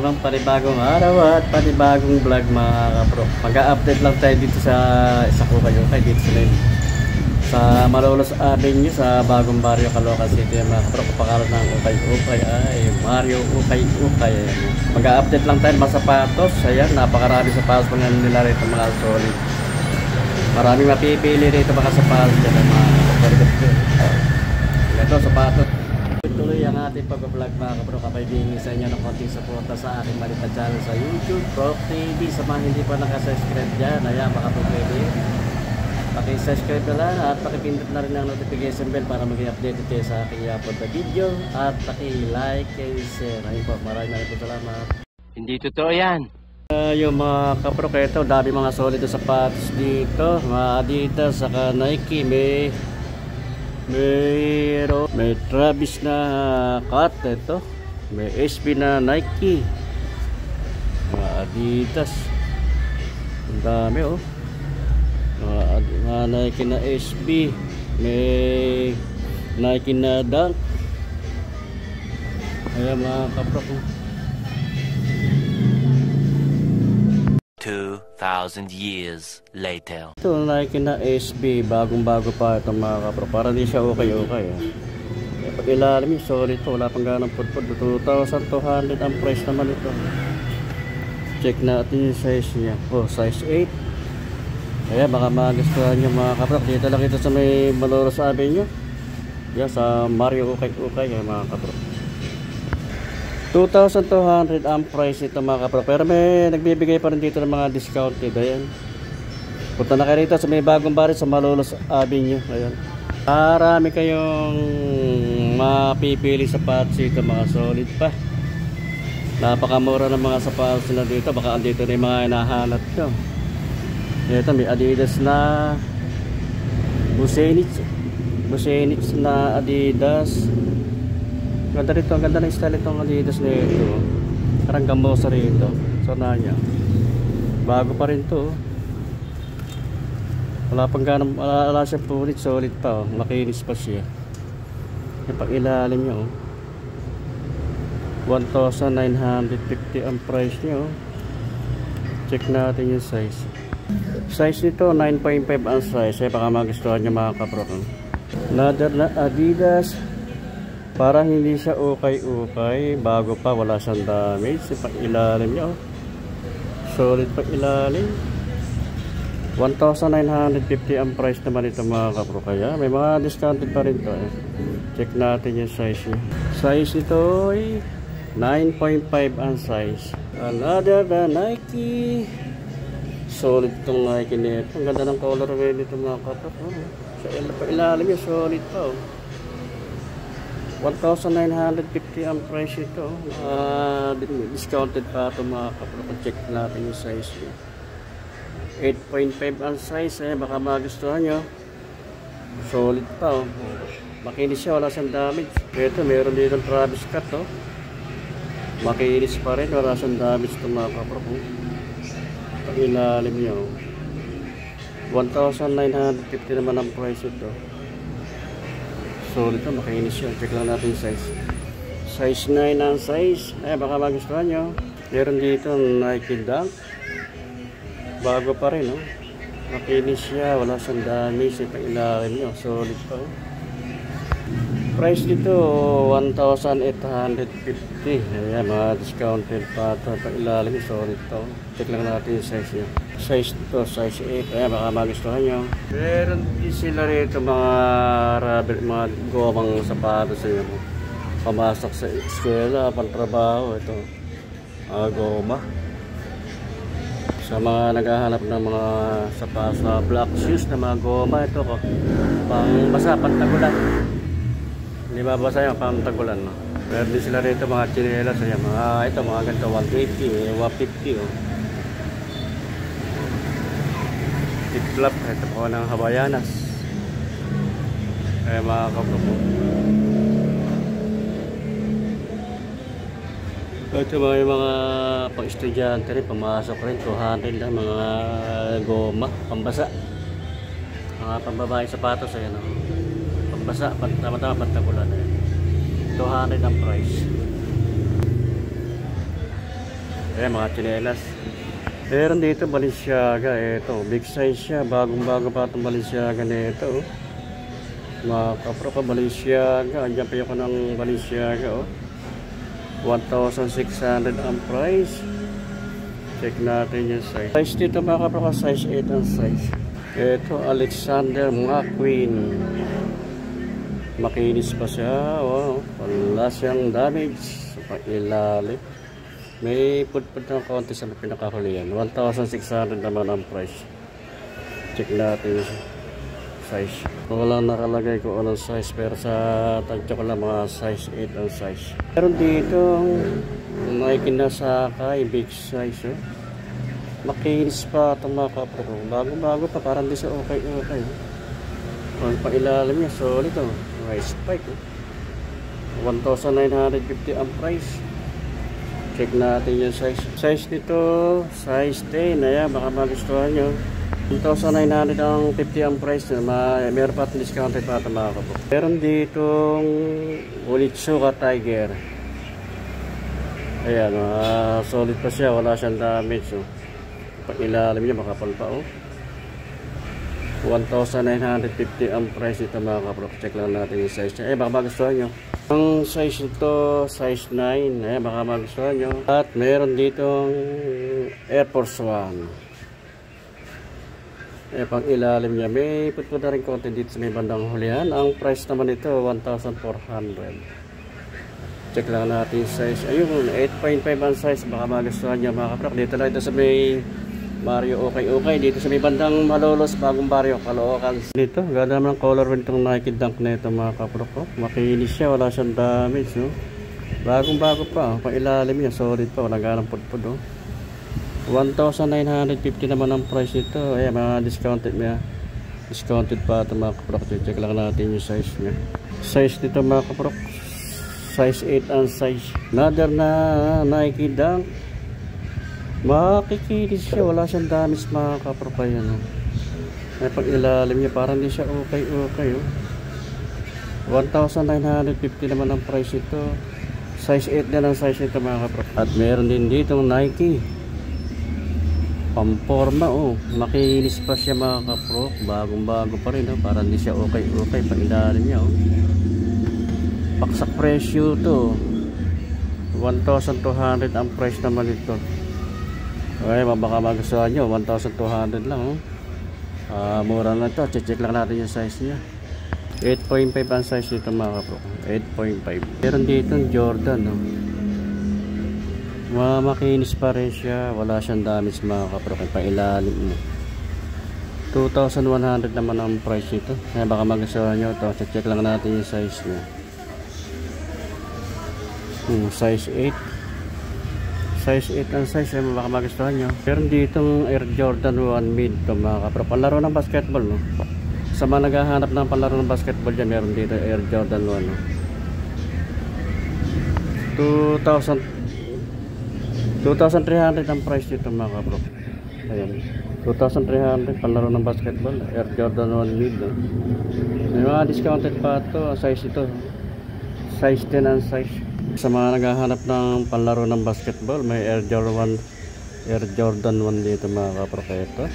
namang panibagong araw at panibagong vlog mga kapro. Mag-a-update lang tayo dito sa ukay-ukay dito sa Malolos Avenue sa bagong barrio Caloocan City mga kapro. Kapakalan ng ukay-ukay ay Mario Ukay-ukay. Mag-a-update lang tayo mga sapatos. Ayan, napakarami sapatos pa nga nila rito mga solid. Maraming mapipili rito mga sapatos dyan mga kapro. Ito sapatos. Tuloy ang ating pag-vlog mga kapro. Kapay-bingin sa inyo ng konting suporta sa aking malita channel sa YouTube, Prof TV. Sa mga hindi pa nakasubscribe dyan, ayan, baka po pwede paki-subscribe na lang at pakipindot na rin ang notification bell para maging updated kayo sa aking i-upload na video at paki-like and share. Ayun po, maraming po salamat. Hindi totoo yan. Yung mga kapro, ito dami mga solid na sapatos dito, mga Adidas saka Nike. May Travis na cut, ito may SB na Nike, mga Adidas, ang dami oh, mga Nike na SB, may Nike na Dunk. Ayan mga kapro, 2,000 years later. ito Nike na SB, bagong bago pa ito mga kapro, para di siya okay. Pag ilalim yung solid po, wala pang ganang pudpud. 2,200 ang price naman ito. Check natin yung size niya. Oh, size 8. Kaya baka magustuhan nyo mga kapro. Dito lang ito sa may Malolos Avenue. Yan sa Mario Ukay-ukay mga kapro. 2,200 ang price ito mga kapro. Pero may nagbibigay pa rin dito ng mga discounted. Ayan. Punta na kayo rito sa may bagong barrio sa Malolos Avenue. Ayan. Marami kayong mapipili sapatos dito mga solid pa. Napakamura ng mga sapatos nila dito. Baka andito na yung mga hinahanap nyo. Ito may Adidas na Busenich na Adidas. Ganda rito, ang ganda ng style itong Adidas na ito. Parang gamosa rito. Sana niya. Bago pa rin to. Wala pang ganang, wala siya punit, solid pa oh. Makinis pa siya. Yung pag ilalim niya oh, 1,950 ang price niya oh. Check natin yung size. Size nito 9.5 ang size. Baka magustuhan niya mga kapro. Another na Adidas, para hindi siya ukay-ukay, bago pa, wala siyang damage. Yung pag ilalim niya oh, solid pag ilalim. 1,950 ang price naman ito mga kapro. Kaya may mga discounted pa rin to eh. Check natin yung size niya. Size ito ay 9.5 ang size. Another the Nike. Solid itong Nike nito. Ang ganda ng colorway nito mga kapro. Sa ilalim niya solid pa oh. 1,950 ang price ito. Discounted pa ito mga kapro. Check natin yung size niya. 8.5 ang size eh, baka magustuhan nyo. Solid pa oh. Makinis siya, wala siyang damage. Ito, meron dito ng Travis cut oh. Makinis pa rin, wala siyang damage ito mga kapro. Pag ilalim nyo 1,950 naman ang price ito. Solid ito, makinis siya. Check lang natin yung size. Size 9 ang size eh, baka magustuhan nyo. Meron dito Nike Dunk, bago pa rin oh. Makinis siya, wala siyang damage. Pag ilalim nyo, solid pa oh. Price dito 1,850. Ayan, mga discounted pa ito. Pag ilalim nyo, solid to. Check lang natin yung size nyo. Size ito, size 8. Ayan, baka magustuhan nyo. Meron din sila rito mga rubber, mga gomang sapatos nyo. Pamasok sa eskwela, pantrabaho. Ito, mga goma. Sa mga naghahanap ng mga sapatos na black shoes na mga goma, ito ko pang basa, pantagulan. Hindi mabasa yung pang tagulan no? Meron din sila rito mga chinelas. Ayan, mga ito, mga ganito 120, 150 oh. Tiklap, ito po ng Habayanas. Ayan mga kapro po. Ito mga pang-estudyante rin, pumasok rin, 200 lang, mga goma, pambasa. Mga pambabae sapatos, ayan o. Pambasa, tama-tama pantagulan. 200 ang price. mga tsinelas. Meron dito Balenciaga. Ito, big size siya. Bagong-bago pa itong Balenciaga nito. Mga kapro ko, Balenciaga. Andiyan pa yung ng Balenciaga. 1,600 ang price. Check natin yung size. Size dito mga kapro ko, size 8 ang size. Ito, Alexander McQueen. Makinis pa siya. Wow. Wala siyang damage sa pailalim. May pudpud ng konti sa pinakahulihan. 1,600 naman ang price. Check natin yung size. Walang nakalagay ko anong size, pero sa tagtyo ko lang mga size 8 ang size. Meron dito Nike na Sakay, big size. Makinis pa itong mga kapro ko. Bago-bago pa, parang di siya okay. Ang pailalim niya, solid. May spike. 1,950 ang price. Check natin yung size. Size nito, size 10. Ayan, baka magustuhan nyo. 1,950 ang price. Meron pa itong discounted pa ito mga kapro. Meron ditong Onitsuka Tiger. Ayan, solid pa siya. Wala siyang damage. Pag-ilalim niya, makapal pa. 1,950 ang price nito mga kapro. Check lang natin yung size niya. Baka magustuhan nyo. Ang size nito, size 9. Baka magustuhan nyo. At meron ditong Air Force 1. Pang ilalim niya. May putpud na rin konti dito sa may bandang hulihan. Ang price naman nito, 1,400. Check lang natin yung size. Ayun, 8.5 ang size. Baka magustuhan nyo mga kapro. Dito lang ito sa may Mario okay. Dito sa may bandang Malolos, bagong baryo, Caloocan. Dito, ganda naman ang color rin itong Nike Dunk na ito mga kapro ko. Makinis siya, wala siyang damage. Bagong-bago pa. Pailalim niya, solid pa. Walang ganang pudpud. 1,950 naman ang price nito. Ayan, mga discounted niya. Discounted pa ito mga kapro. Check lang natin yung size niya. Size nito mga kapro, size 8 ang size. Another na Nike Dunk. Makikinis siya, wala siyang damage mga kapro pa yan. May pag-ilalim niya, parang di siya okay. 1,950 naman ang price ito. Size 8 na lang size ito mga kapro. At meron din dito Nike Pamporma. Makikinis pa siya mga kapro. Bagong-bago pa rin. Parang di siya okay. Pag-ilalim niya. Paksak presyo to. 1,200 ang price naman ito. Okay, baka magustuhan nyo, 1,200 lang. Mura lang ito. Check lang natin yung size niya. 8.5 ang size nito mga kapro. 8.5. Meron dito Jordan. Makinis pa rin siya. Wala siyang damage mga kapro. Pailalim mo. 2,100 naman ang price nito. Kaya baka magustuhan nyo ito. Check lang natin yung size niya. Size 8. Size 8 ang size, baka magustuhan nyo. Meron ditong Air Jordan 1 mid to mga kapro. Panlaro ng basketball, sa mga naghahanap ng panlaro ng basketball dyan, meron dito Air Jordan 1. 2,300 ang price dito mga kapro. Ayan, 2,300 panlaro ng basketball. Air Jordan 1 mid. May mga discounted pa ito. Size ito, size 10 ang size. Sa mga naghahanap ng panlaro ng basketball, may Air Jordan 1 dito mga kapro. Ito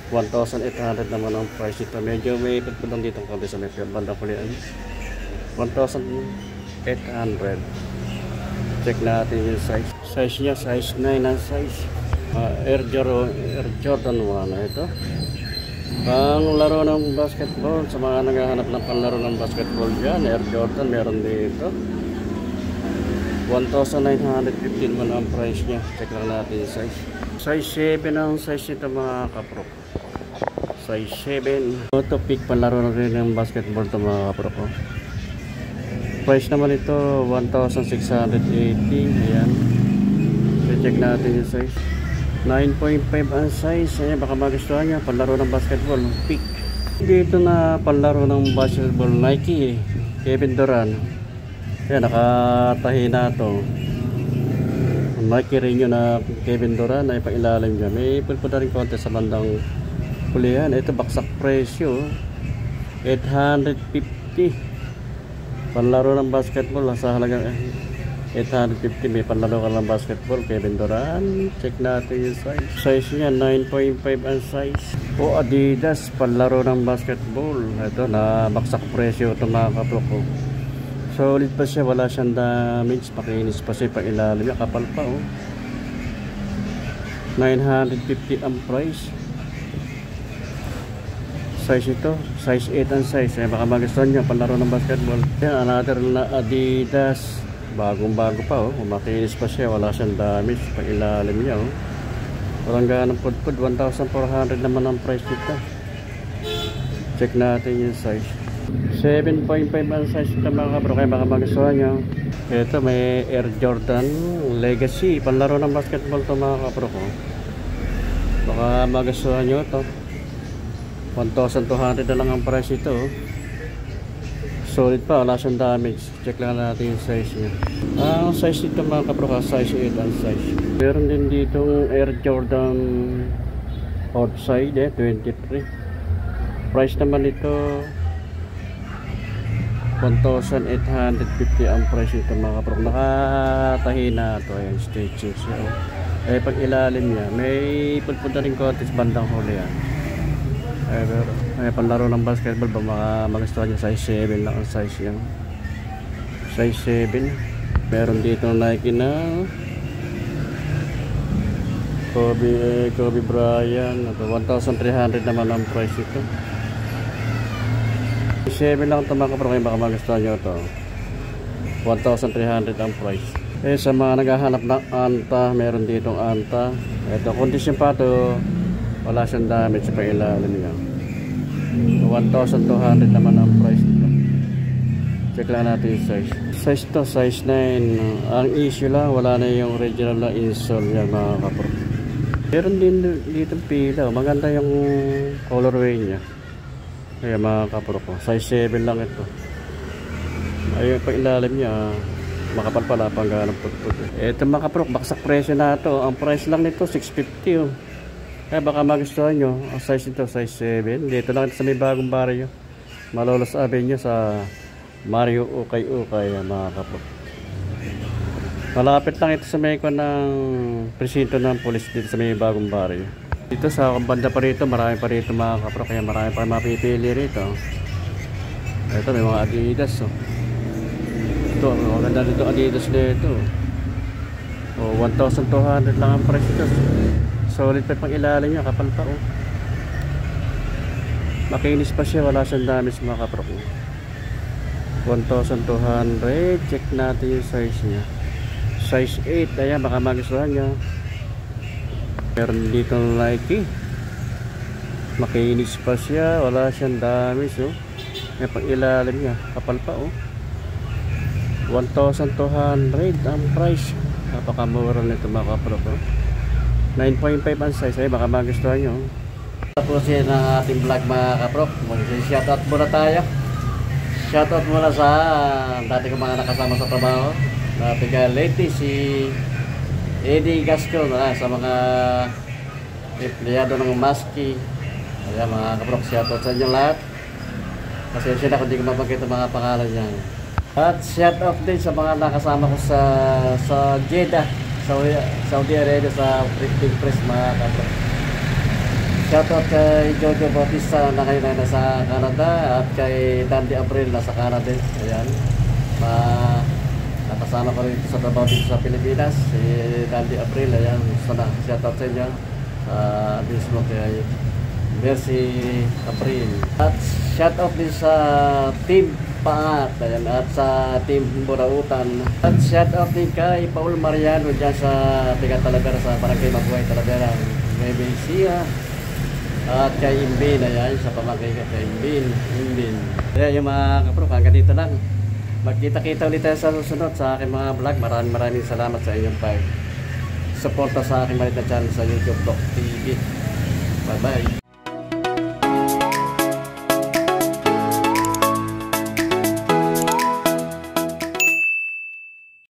1,800 naman ang price ito. Medyo may pagpulang dito konti sa may bandang kulian. 1,800. Check natin yung size. Size niya, size 9 ang size. Air Jordan 1 ito. Pang laro ng basketball, sa mga naghahanap ng panlaro ng basketball dyan, Air Jordan meron dito. 1,915 man ang price niya. Check lang natin yung size. Size 7 ang size nito mga kapro. Size 7. Ito pick panlaro na rin ng basketball ito mga kapro ko. Price naman ito 1,680. Ayan. Check natin yung size. 9.5 ang size. Ayan, baka magustuhan niya. Panlaro ng basketball. Pick. Dito na panlaro ng basketball. Nike Kevin Durant. Ayan, nakatahi na ito. Nike rin yun na Kevin Durant. Ay pailalim niya. May pulpo na rin konti sa bandang pulihan. Ito baksak presyo. 850. Panlaro ng basketball. Sa halagang 850. May panlaro ka ng basketball, Kevin Durant. Check natin yung size. Size niya 9.5 ang size. O Adidas, panlaro ng basketball. Ito, na baksak presyo ito mga kaprok ko. Solid pa siya, wala siyang damage. Pakinis pa siya, pailalim niya, kapal pa oh. 950 ang price. Size ito, size 8 ang size. Baka magustuhan nyo, panlaro ng basketball. Yan, another na Adidas. Bagong bago pa oh. Makinis pa siya, wala siyang damage. Pailalim niya oh. Walang ganang pudpud. 1,400 naman ang price nito. Check natin yung size. 7.5 ang size ito mga kabro. Kaya baka magustuhan nyo. Ito may Air Jordan Legacy. Panlaro ng basketball ito mga kabro ko. Baka magustuhan nyo ito. 1,200 na lang ang price ito. Solid pa, wala siyang damage. Check lang natin yung size niya. Ang size nito mga kabro ka, size 8 ang size. Meron din ditong Air Jordan outside 23. Price naman ito 1,850 ang price nito mga kabro. Nakatahi na ito. Ayan, stitches siya. Eh pag ilalim niya, may pulpunta rin kontis bandang huli yan. Pero panlaro ng basketball ba magustuhan niya, size 7 lang ang size niya. Size 7. Meron dito Nike na Kobe Bryant. 1,300 naman ang price ito. 7 lang ito mga kapro, baka magustuhan nyo ito. 1,300 ang price. Sa mga naghahanap ng anta, meron ditong anta. Ito, condition pa ito, wala siyang damage sa pailalim niya. 1,200 naman ang price nito. Check lang natin yung size. Size to, size 9. Ang issue lang, wala na yung original na insole niya mga kapro. Meron din dito pila, maganda yung colorway niya. Kaya mga kapro ko, size 7 lang ito. Ayun pa ilalim niya, makapal pala pang ganang putput. Ito mga kapro, baksak presyo na ito. Ang price lang nito 650 oh. Kaya baka magustuhan nyo. Ang size nito size 7. Dito lang ito sa may bagong barrio, Malolos Avenue sa Mario Ukay-Ukay mga kapro. Malapit lang ito sa may kwan ng presinto ng pulis dito sa may bagong barrio. Dito sa banda pa rito, marami pa rito mga kapro, kaya marami pa mapipili rito. Ito may mga Adidas oh. Ito, maganda dito Adidas dito. 1,200 lang ang price ito. Solid pa pang ilalim niya, kapal pa oh. Makinis pa siya, wala siyang damage mga kapro. 1,200. Check natin yung size niya. Size 8, ayan baka magustuhan niya. Meron dito Nike. Makinis pa siya, wala siyang damage oh. May pang ilalim niya, kapal pa oh. 1,200 ang price. Napakamura nito mga kapro ko. 9.5 ang size, ay baka magustuhan nyo. Tapos yan ang ating vlog mga kapro. Shoutout muna tayo. Shoutout muna sa dati ko mga nakasama sa trabaho. Dati ka lady si Eddie Gasco sa mga empleyado ng Maski. Ayan mga kaprok, shoutout sa inyo lahat. Kasi siya na kung di ko mapagkita mga pangalan niya. At shoutout din sa mga nakasama ko sa Jeddah, Saudi Arabia, sa Printing Press mga kaprok. Shoutout kay Jojo Bautista na kayo na nasa Canada, at kay Dandy April nasa Canada. Ayan. Nakasama ko rin sa trabaho dito sa Pilipinas, si Dandy April. Ayan, sana shoutout sa inyo mismo kay Mercy April. At shoutout din sa Team Paat, ayan, at sa Team Burautan. At shoutout din kay Paul Mariano dyan sa Tiga Talavera, sa Barangay Mabuhay Talavera, Nueva Ecija. At kay Imbin, ayan, sa pamangkin ko kay Imbin. Ayan yung mga kapro, hanggang dito lang. Magkita-kita ulit tayo sa susunod sa aking mga vlog. Maraming salamat sa inyong pag-suporta sa aking maliit na channel sa YouTube Doc TV. Bye bye.